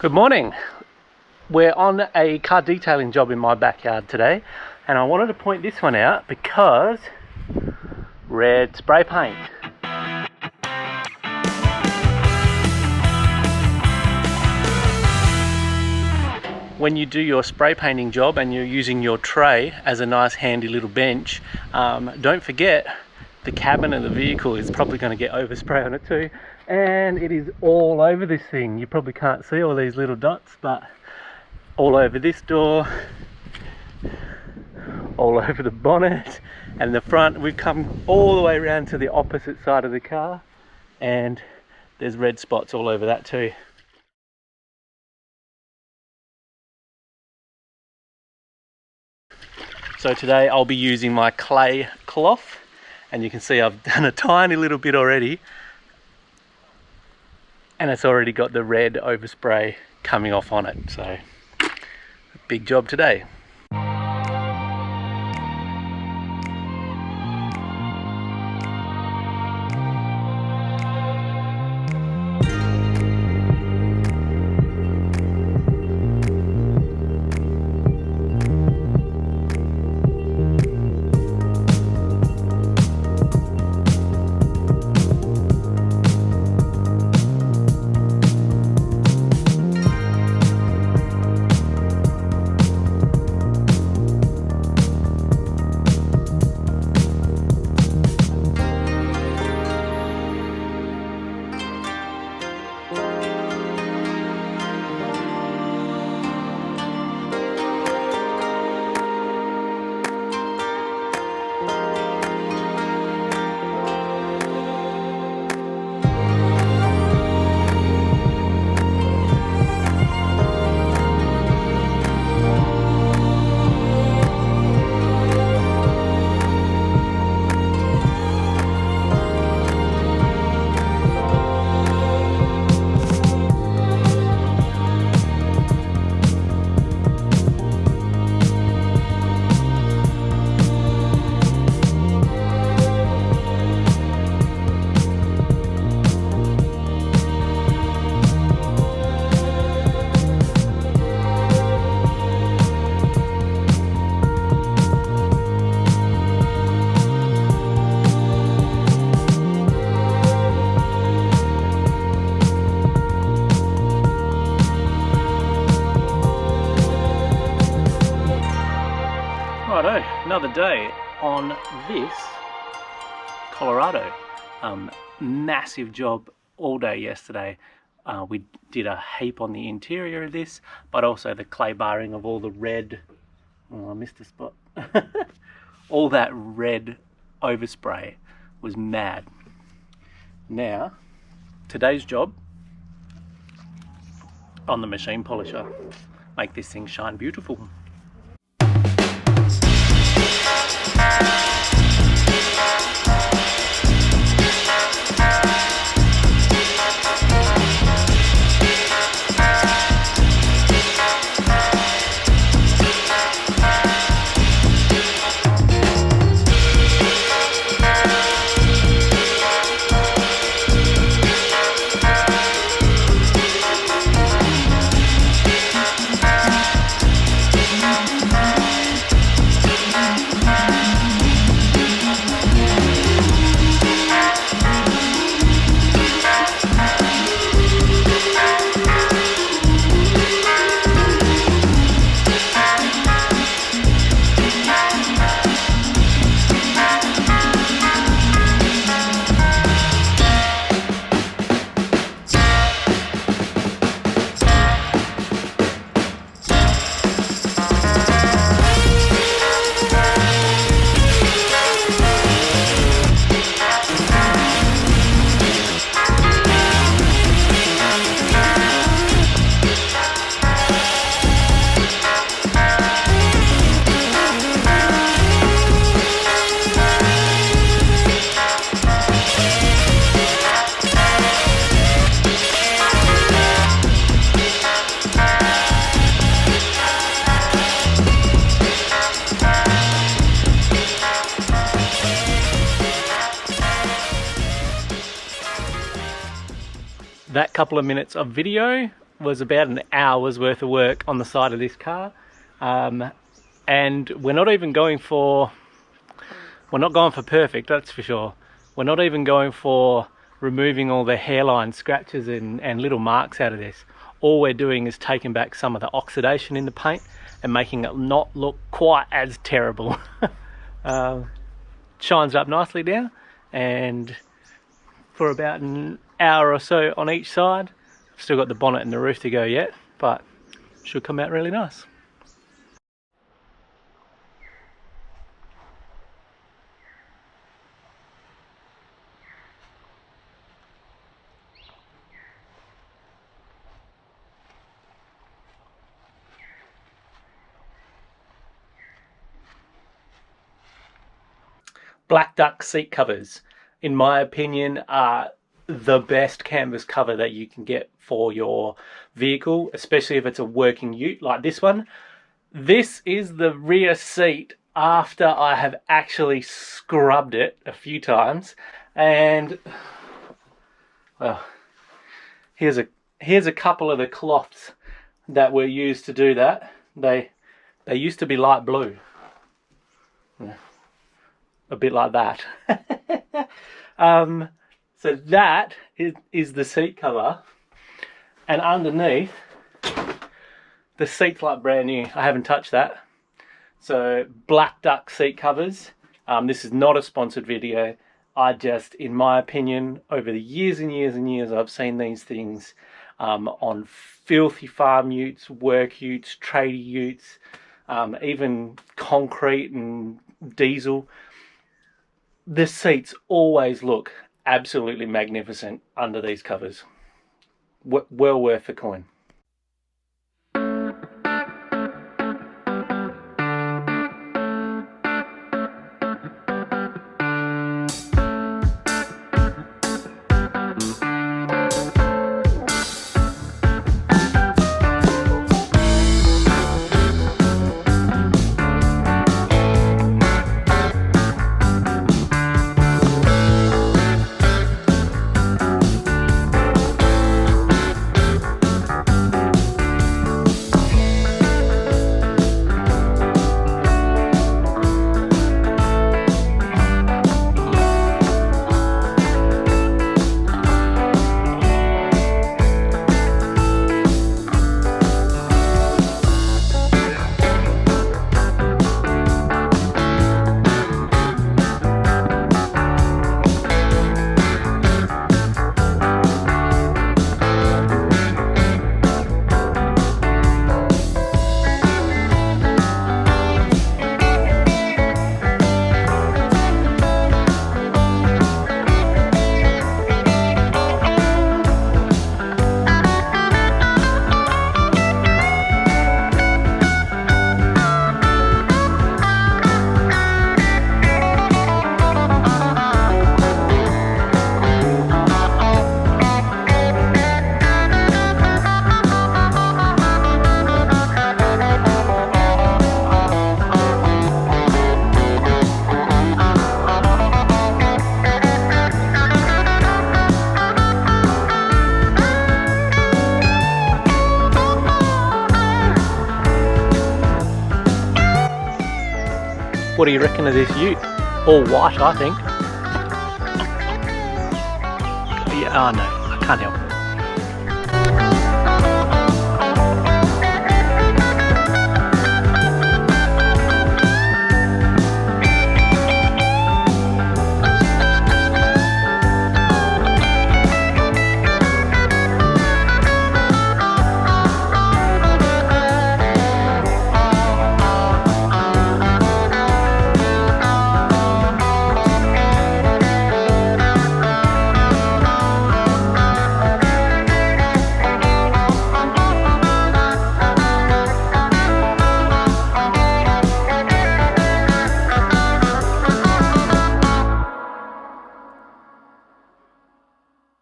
Good morning. We're on a car detailing job in my backyard today, and I wanted to point this one out because red spray paint. When you do your spray painting job and you're using your tray as a nice handy little bench, don't forget the cabin of the vehicle is probably going to get overspray on it too, and it is all over this thing. You probably can't see all these little dots, but all over this door, all over the bonnet and the front. We've come all the way around to the opposite side of the car, and there's red spots all over that too. So today I'll be using my clay cloth, and you can see I've done a tiny little bit already, and it's already got the red overspray coming off on it. So big job today. Righto, another day on this Colorado. Massive job all day yesterday. We did a heap on the interior of this, but also the clay barring of all the red, oh I missed a spot, all that red overspray was mad. Now, today's job on the machine polisher, make this thing shine beautiful. That couple of minutes of video was about an hour's worth of work on the side of this car, and we're not going for perfect, that's for sure. We're not even going for removing all the hairline scratches and little marks out of this. All we're doing is taking back some of the oxidation in the paint and making it not look quite as terrible. Shines up nicely now, and for about an hour or so on each side. Still got the bonnet and the roof to go yet, but should come out really nice. Black Duck seat covers, in my opinion, are the best canvas cover that you can get for your vehicle, especially if it's a working ute like this one. This is the rear seat after I have actually scrubbed it a few times, and well, here's a couple of the cloths that were used to do that. They used to be light blue. A bit like that. So that is the seat cover, and underneath the seat's like brand new. I haven't touched that. So Black Duck seat covers. This is not a sponsored video. I just, in my opinion, over the years and years and years, I've seen these things on filthy farm utes, work utes, tradie utes, even concrete and diesel. The seats always look absolutely magnificent under these covers. Well worth the coin. What do you reckon of this ute? All white, I think. Yeah, oh no, I can't help